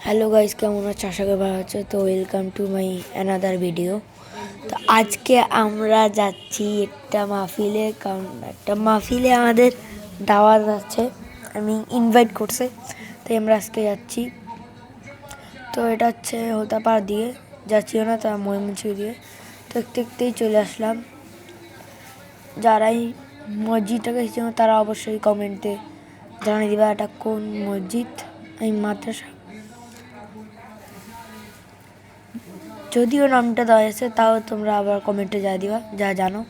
Hello guys, কেমন আছে? আশা করি ভালো আছে। তো welcome to my another video. তো আজকে আমরা যাচ্ছি একটা মাহফিলে, কারণ একটা মাহফিলে আমাদের দাওয়াত আছে, আমি ইনভাইট করছে, তাই আমরা আজকে যাচ্ছি। তো এটা হচ্ছে হোতাপাড়া দিয়ে যাচ্ছিও না, তা ময়মনসিংহ দিয়ে। তো দেখতে দেখতেই চলে আসলাম। যারাই মসজিদটাকে এসেছিল তারা অবশ্যই কমেন্টে জানিয়ে দিবা এটা কোন মসজিদ, এই মাদ্রাসা। যদিও নামটা দেওয়া আছে, তাও তোমরা আবার কমেন্টে যা দিবা যা জানো।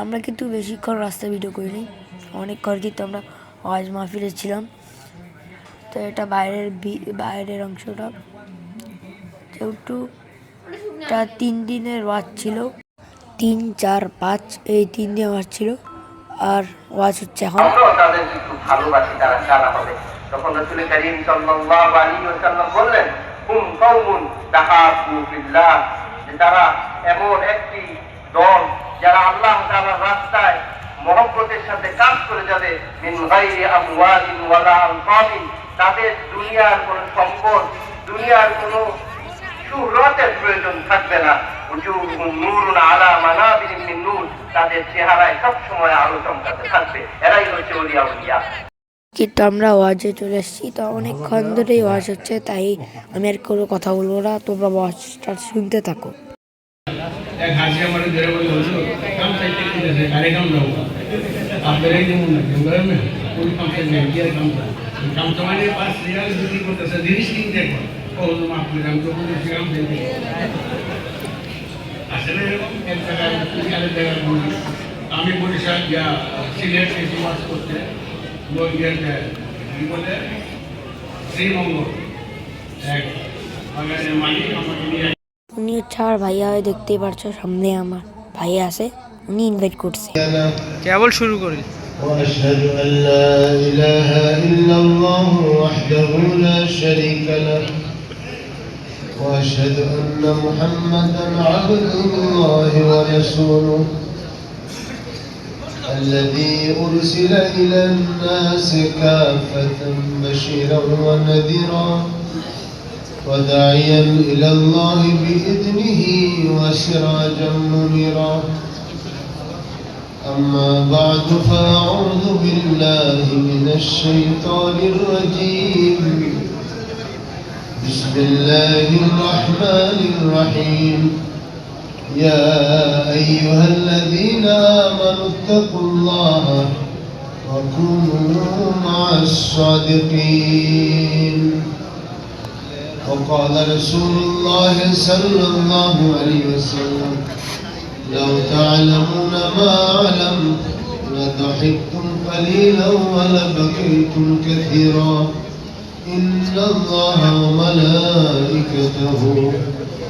আমরা কিন্তু বেশিক্ষণ রাস্তায় ভিডিও করিনি, অনেক কয়েকদিন তো আমরা ওয়াজ মাহফিলে ছিলাম। তো এটা বাইরের অংশটা, যেহেতু এটা 3 দিনের ওয়াজ ছিল, 3, 4, 5 এই 3 দিন ওয়াজ ছিল। আর ওয়াজ হচ্ছে এখন। তাদের একটু ভালোবাসি, তারা জানা হবে। তখন রাসূল কারীম সাল্লাল্লাহু আলাইহি ওয়াসাল্লাম বললেন, হুম কওমুন তাহাবু ফিল্লাহ, যে তারা এমন একটি দল যারা আল্লাহ তাআলার রাস্তায় মহব্বতের সাথে কাজ করে যাবে। মিন গায়রি আমওয়ালিন ওয়ালা আনফাবিন, তাদের দুনিয়ার কোনো সম্পদ, দুনিয়ার কোনো সুরতের প্রয়োজন থাকবে না। নূরুন আলা মানাবিরিন মিন নূর, তাদের চেহারায় সবসময় আলো চমকাতে থাকবে। এরাই হচ্ছে ওলিয়া উলিয়া। কিন্তু আমরা ওয়াজে চলে এসেছি, তো অনেকক্ষণ ধরেই ওয়াজ হচ্ছে, তাই আমি আর কোনো কথা বলবো না, তোমরা ওয়াজটা শুনতে থাকো। এক হাসি আমার ধরে বলে কাম চাইতে কি দেশে কারে কাম দাও আপনারা এই যেমন না কেউ না কোন কাম চাইতে কি আর কাম মানে পাঁচ রিয়াল যদি করতেছে জিনিস কিনতে দেখো ও মাপ করে কাম তো কোনো কাম দিতে আসলে এরকম এক জায়গায় আরেক জায়গায় আমি বরিশাল গিয়া সিলেট এসে ওয়াজ করতে গিয়েছে কি বলে শ্রীমঙ্গল এক বাগানের মালিক আমাকে নিয়ে উনি হচ্ছে আমার ভাইয়া, হয়ে দেখতেই পারছো সামনে আমার ভাইয়া আছে, উনি ইনভাইট করছে। কেবল শুরু করি। وأشهد أن لا إله إلا الله وحده لا شريك له وأشهد أن محمدا عبد الله ورسوله الذي أرسل إلى الناس كافة بشيرا ونذيرا وداعيا إلى الله بإذنه وسراجا منيرا. أما بعد فأعوذ بالله من الشيطان الرجيم. بسم الله الرحمن الرحيم. يا أيها الذين آمنوا اتقوا الله وكونوا مع الصادقين. وقال رسول الله صلى الله عليه وسلم لو تعلمون ما أعلم لضحكتم قليلا ولبكيتم كثيرا. إن الله وملائكته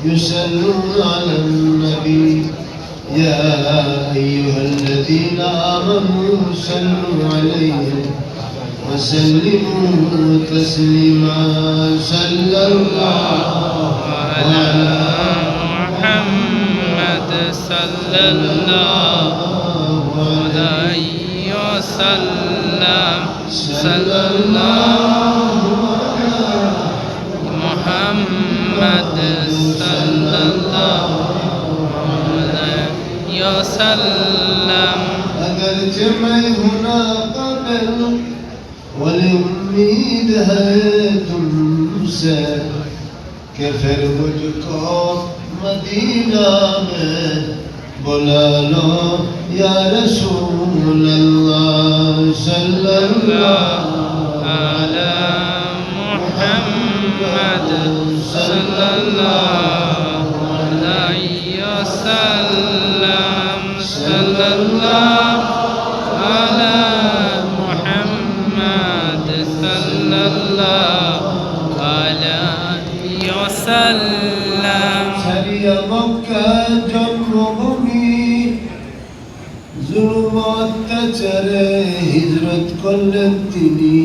يصلون على النبي يا أيها الذين آمنوا صلوا عليه وسلموا تسليما. صلى الله على محمد صلى الله عليه وسلم. صلى الله محمد صلى الله عليه وسلم. अगरचे मैं हुना काबिल वली उम्मीद है तुमसे कि फिर मुझको मदीना में बुला लो या रसूल अल्लाह सल्लल्लाहु على محمد صلى الله عليه وسلم. صلى الله على محمد صلى الله عليه وسلم. সারিয়া মক্কা জন্মভূমি জুলুম অত্যাচারে হিজরত করলেন তিনি,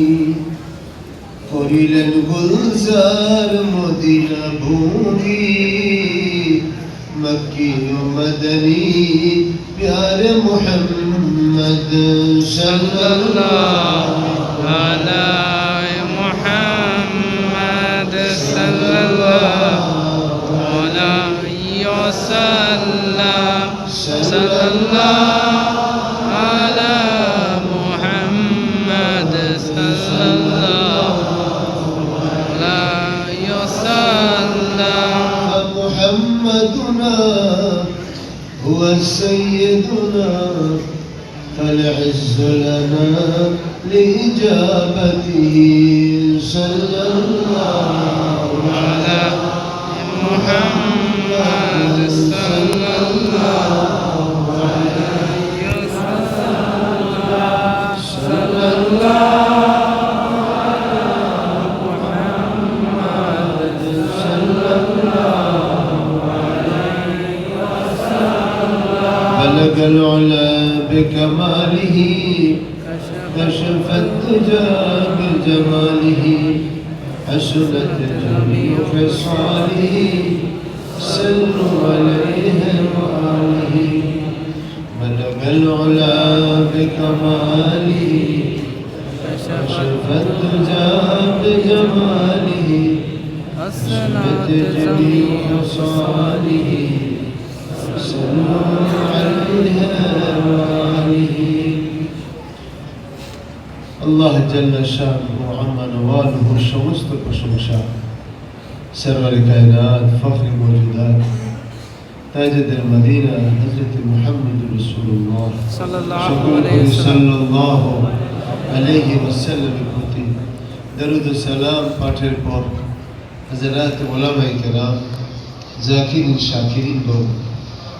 করিলেন গুলজার মদিনা ভূমি। মক্কি ও মদনী প্যারে মুহাম্মদ সাল্লাল্লাহু على محمد وسلم صلى الله على محمد صلى الله عليه وسلم محمدنا هو سيدنا فالعز لنا لإجابته صلى الله على محمد صلى الله عليه وسلم صلى الله بلغ العلا بكماله كشف الدجى بجماله حسنت جميع خصاله سلوا عليه وآله بلغ العلا بكماله كشف الدجى بجماله حسنت جميع خصاله صلوا عليه وآله الله جل شانه وعم نواله সমস্ত প্রশংসা সরওয়ার কায়নাত ফখর মওজুদাত তাজুদ্দিন মদিনা হযরত মুহাম্মদ রাসূলুল্লাহ সাল্লাল্লাহু আলাইহি ওয়াসাল্লামের প্রতি দরুদ ও সালাম পাঠের পর হযরত উলামায়ে কেরাম জাকিরিন শাকিরিন গণ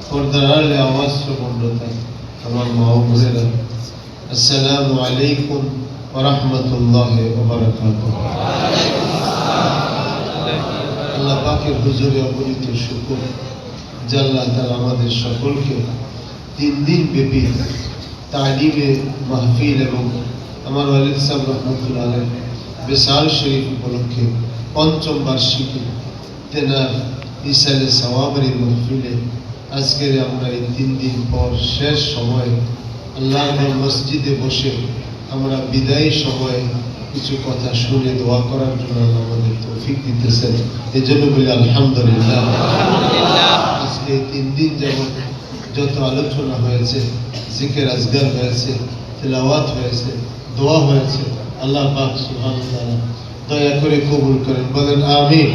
পর্দার আড়ালে আওয়াজ শ্রবণরতা আমার মা ও বোনেরা, আসসালামু আলাইকুম ওয়া রাহমাতুল্লাহি ওয়া বারাকাতুহু। আল্লাহ পাকের হুজুরে অগণিত শুকর যে আল্লাহ তাআলা আমাদের সকলকে 3 দিন ব্যাপী তালিমে মাহফিল এবং আমার ওয়ালিদ সাহেব রহমতুল্লাহ আলাইহি বিশাল শরীফ উপলক্ষে 5ম বার্ষিকী তেনার ইসালে সওয়াবের মাহফিলে আজকের আমরা এই 3 দিন পর শেষ সময় আল্লাহর মসজিদে বসে আমরা বিদায়ী সময়ে কিছু কথা শুনে দোয়া করার জন্য আমাদের তৌফিক দিতেছেন, এই জন্য বলি আলহামদুলিল্লাহ। আজকে 3 দিন যাবত যত আলোচনা হয়েছে, জিকির আজগার হয়েছে, তিলাওয়াত হয়েছে, দোয়া হয়েছে, আল্লাহ পাক সুবহানাহু ওয়া তাআলা দয়া করে কবুল করেন, বলেন আমিন।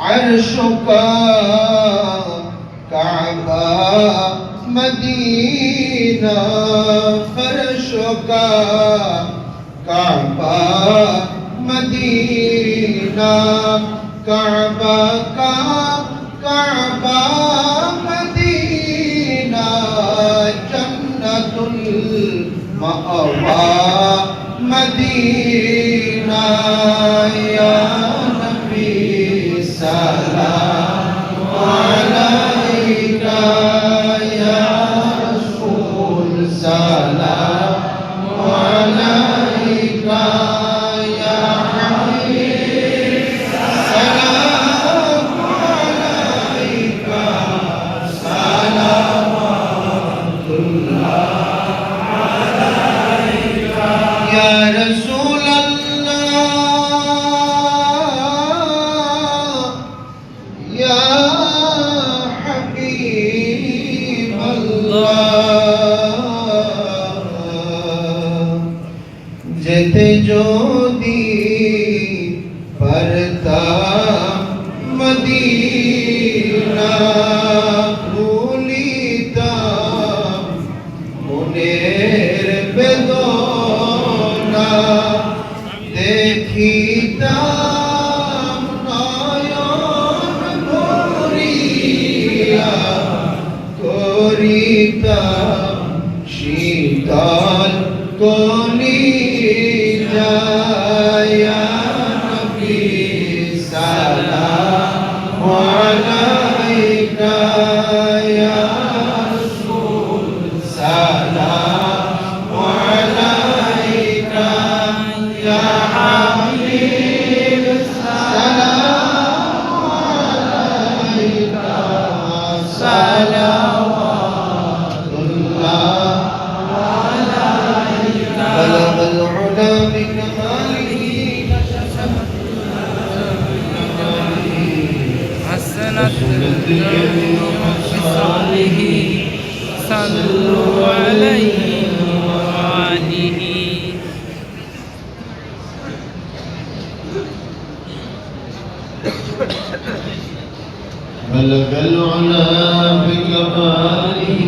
अर्शुक काबा मदीना फर्शुक काबा मदीना काबा का काबा मदीना जन्नतुल मावा मदीना या नबी सलाम अलैका या रसूल सलाम अलैका या हबीब सलाम अलैका सलावतुल्लाह अलैका या रसूल যেতে যদি মনের বেদনা দেখিতাম নয়ন ভরিয়া, করিতাম শীতল কলিজায়া। নবী সালাম আলাইকা ইয়া রাসূল, সালাম আলাইকা ইয়া হাবিব, সালাম আলাইকা সালাওয়াতুল্লাহ আলাইকা। বলগল উলা বিকমালিহি حسنت بصالح صلوا عليه وآله. بلغ العلا بكماله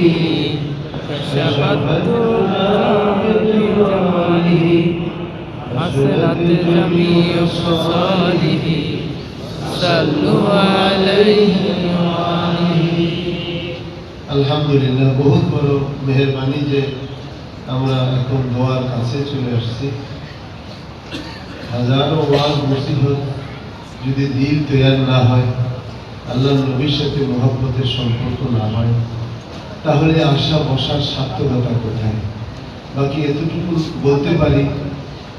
كشف الدرى بجماله حسنت جميع خصاله صلوا عليه وآله. আলহামদুলিল্লাহ, বহুত বড় মেহেরবানি যে আমরা এখন দোয়ার কাছে চলে আসছি। হাজারো ওয়াজ মুসিবত যদি দিল তৈয়ার না হয়, আল্লাহ নবীর সাথে মহব্বতের সম্পর্ক না হয়, তাহলে আশা বসার সার্থকতা কোথায়? বাকি এতটুকু বলতে পারি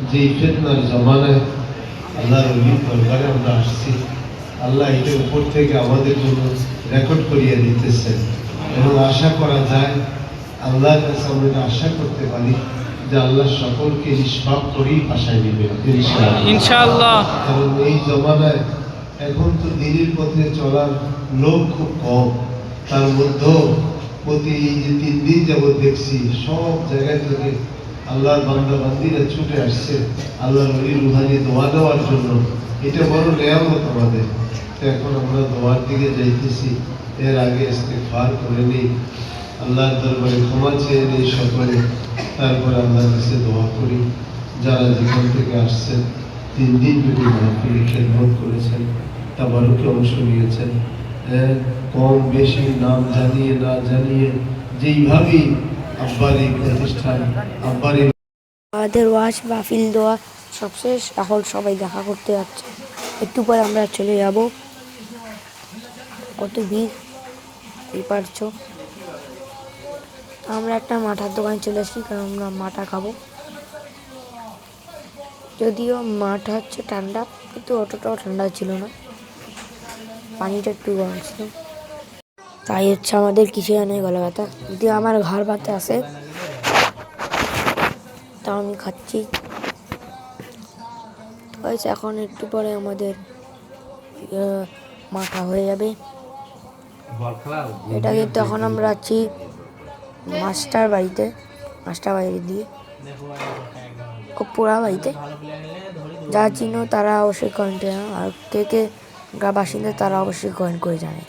যে এই ফিতনার জমানায় আল্লাহর ওলির দরবারে আমরা আসছি। আল্লাহ এটার উপর থেকে আমাদের জন্য রেকর্ড করিয়ে দিতেছেন এবং আশা করা যায়, আল্লাহর কাছে আমরা আশা করতে পারি যে আল্লাহ সকলকে নিষ্পাপ করেই ভাষায় নেবেন ইনশাআল্লাহ। কারণ এই জমানায় এখন তো দিনের পথে চলার লোক খুব কম, তার মধ্যেও প্রতি এই যে 3 দিন যাবৎ দেখছি সব জায়গা থেকে আল্লাহর বান্দা বান্দিরা ছুটে আসছে আল্লাহর ওলি রুহানি দোয়া দেওয়ার জন্য। এটা বড় নেয়ামত আমাদের। তো এখন আমরা দোয়ার দিকে যাইতেছি, এর আগে ইস্তিগফার করে নেই, আল্লাহর দরবারে ক্ষমা চেয়ে নেই সকলে, তারপর আল্লাহর কাছে দোয়া করি। যারা যেখান থেকে আসছেন 3 দিন ব্যাপী মাহফিলে খেদমত করেছেন, তাবারুকে অংশ নিয়েছেন, কম বেশি নাম জানিয়ে না জানিয়ে যেইভাবেই আব্বার এই প্রতিষ্ঠান, আব্বার এই আমাদের ওয়াজ মাহফিল দোয়া সব শেষ। এখন সবাই দেখা করতে যাচ্ছে, একটু পরে আমরা চলে যাব। কত ভিড় এই পারছো। আমরা একটা মাঠার দোকানে চলে আসি, কারণ আমরা মাঠা খাবো। যদিও মাঠা হচ্ছে ঠান্ডা, কিন্তু অতটাও ঠান্ডা ছিল না, পানিটা একটু গরম ছিল। তাই হচ্ছে আমাদের কিছু জানে গলা ব্যথা, যদিও আমার ঘর ব্যথা আছে, তাও আমি খাচ্ছি। তো এখন একটু পরে আমাদের মাঠা হয়ে যাবে। এটা কিন্তু এখন আমরা আছি মাস্টার বাড়িতে দিয়ে পোড়া বাড়িতে। যা চিনো তারা অবশ্যই কমেন্টে, আর কে বাসিন্দা তারা অবশ্যই কমেন্ট করে জানে।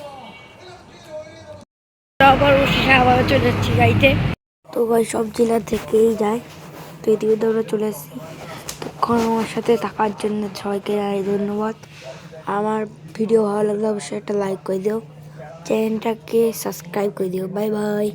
আবার আবার চলে যাচ্ছি গাড়িতে। তো ভাই সব জেলা থেকেই যায়, তো এদিকে তো আমরা চলে এসেছি। তখন আমার সাথে থাকার জন্য সবাইকে ধন্যবাদ। আমার ভিডিও ভালো লাগলে অবশ্যই একটা লাইক করে দিও, চ্যানেলটাকে সাবস্ক্রাইব করে দিও। Bye bye.